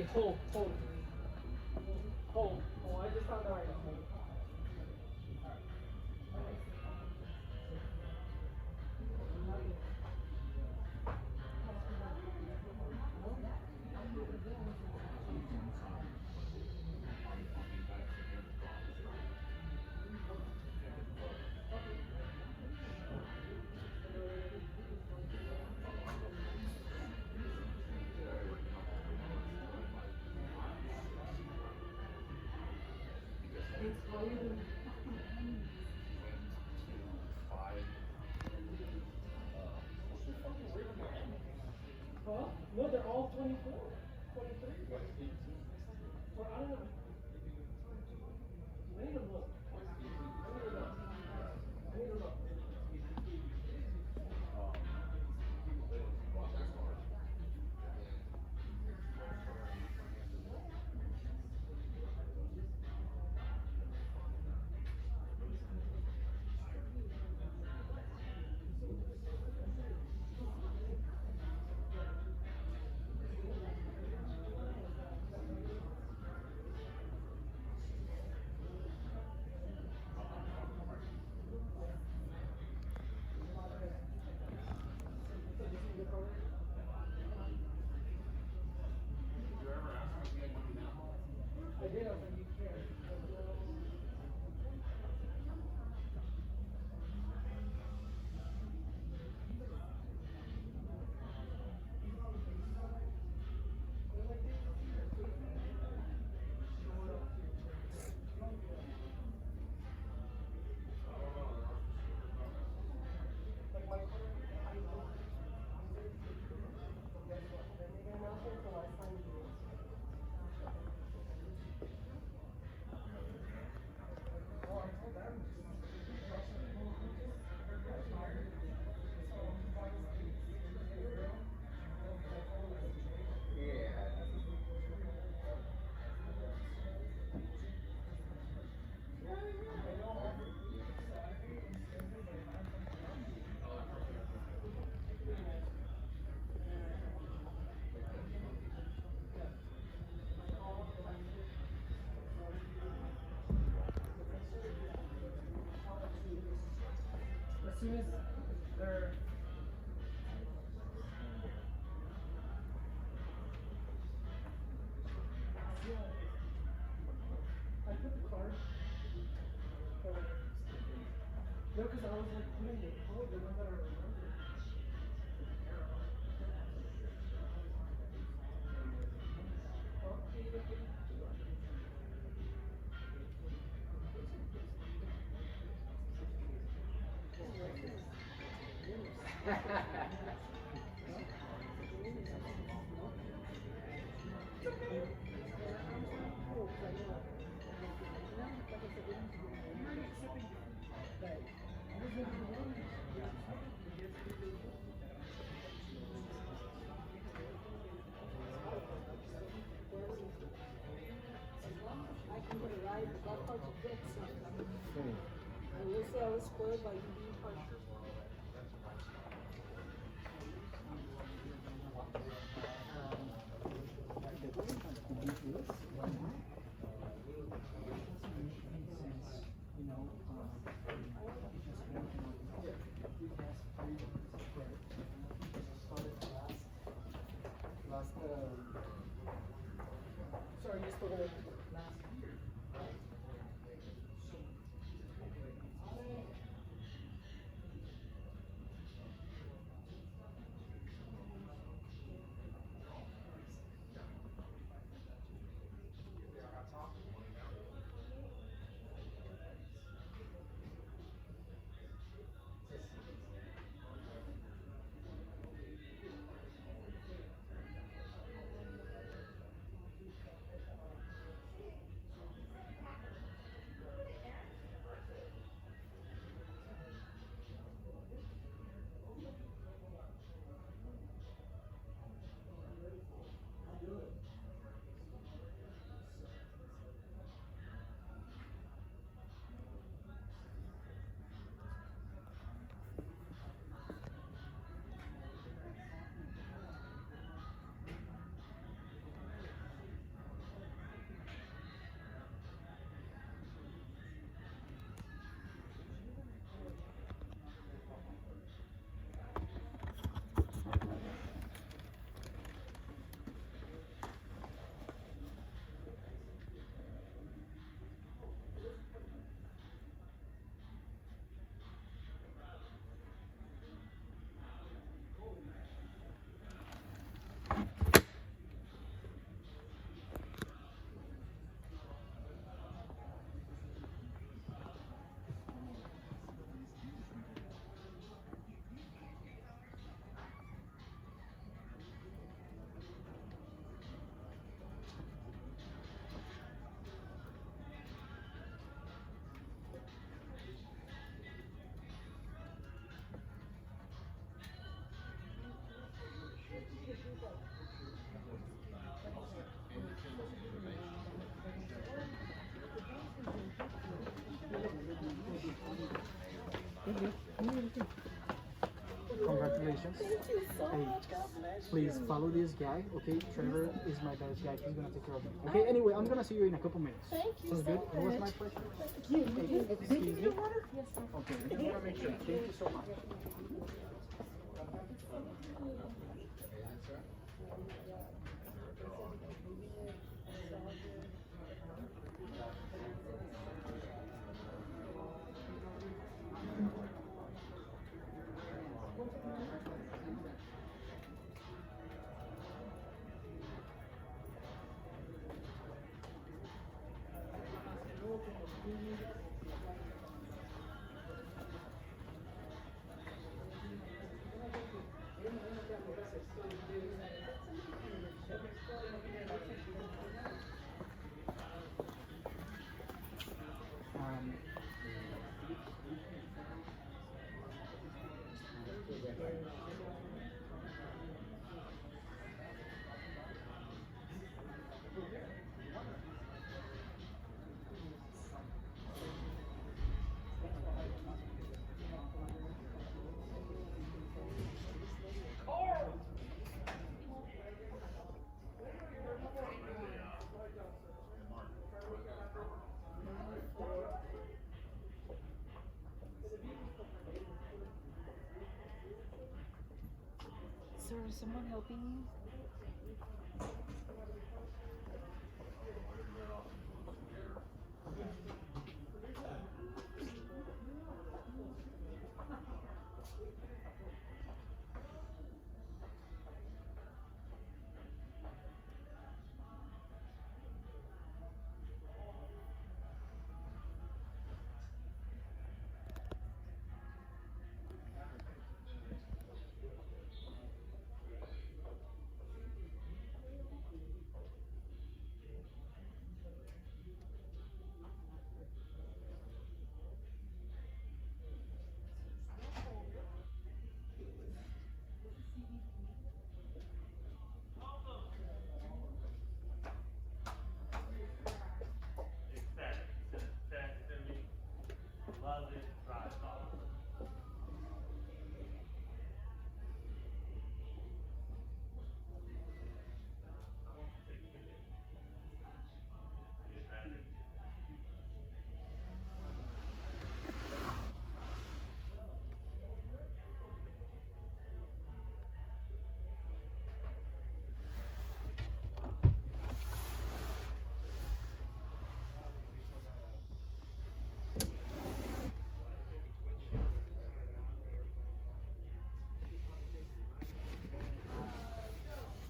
Hey, hold. I just found out right now. Hold. Huh? No, they're all 24. 23. Well, I don't know. I need to look. I need to look. I need to look. So you see the color? I did. I was like, you can't. Like my color, I know. But guess what? They're making an announcement the last time we do this. Oh, I told them. As soon as they're I put the card. No, because I was like putting the code, the one that I remember. I can get a ride, but that part's a bit something. I will say I was spoiled by you being partial. Sorry, you're still gonna. Okay. Congratulations. Thank you so Hey, much. God bless please you. follow this guy, okay? Trevor is my best guy. He's gonna take care of you. Okay, anyway, I'm gonna see you in a couple minutes. Thank you Sounds so good? It was my much. pleasure. Thank you. Hey, excuse me? Yes, sir. Okay, I just wanna make sure. Thank you so much. Um, Sir, is someone helping you?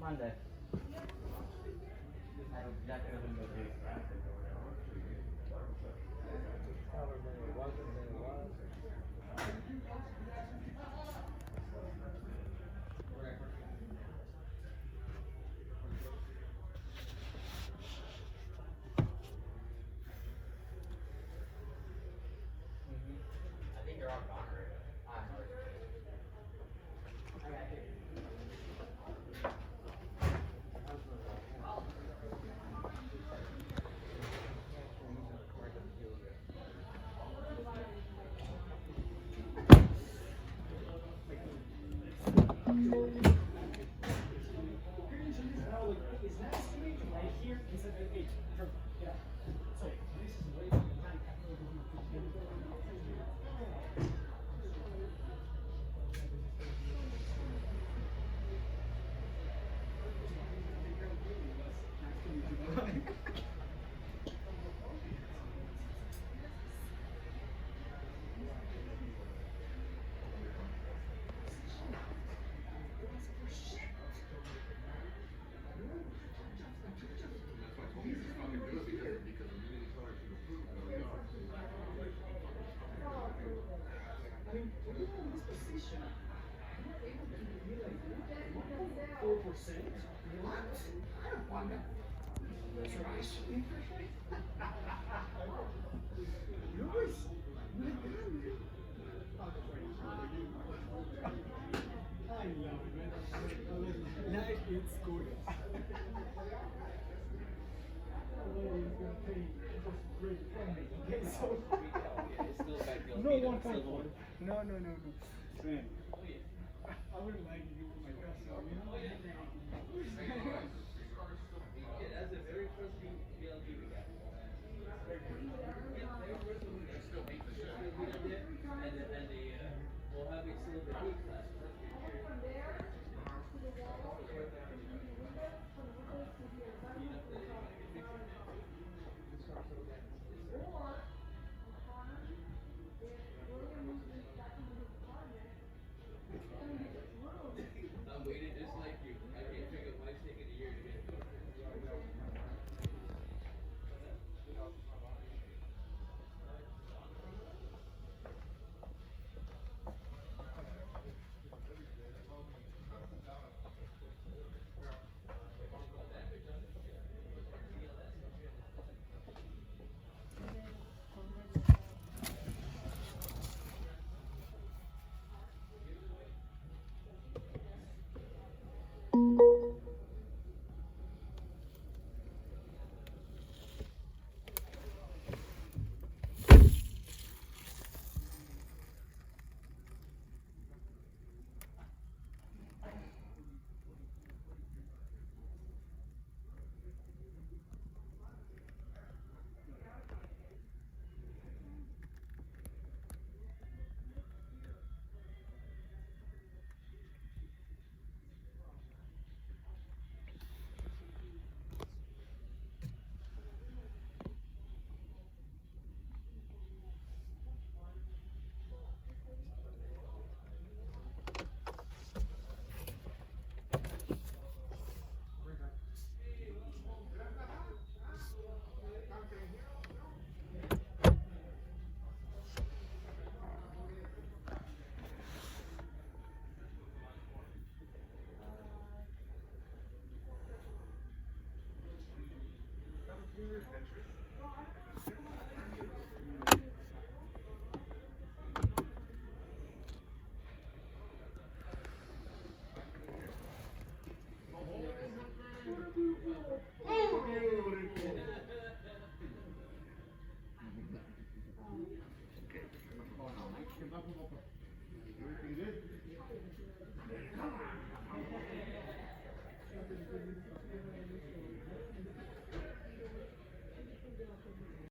Monday. I think they're all gone already. No, 1.4. No, no, no, no. Man, I wouldn't like to give my best, so you know. That's the very first thing BLG we got. And the we'll have it still the heat class. I'm waiting just like you. I can't pick up my ticket a year to get it.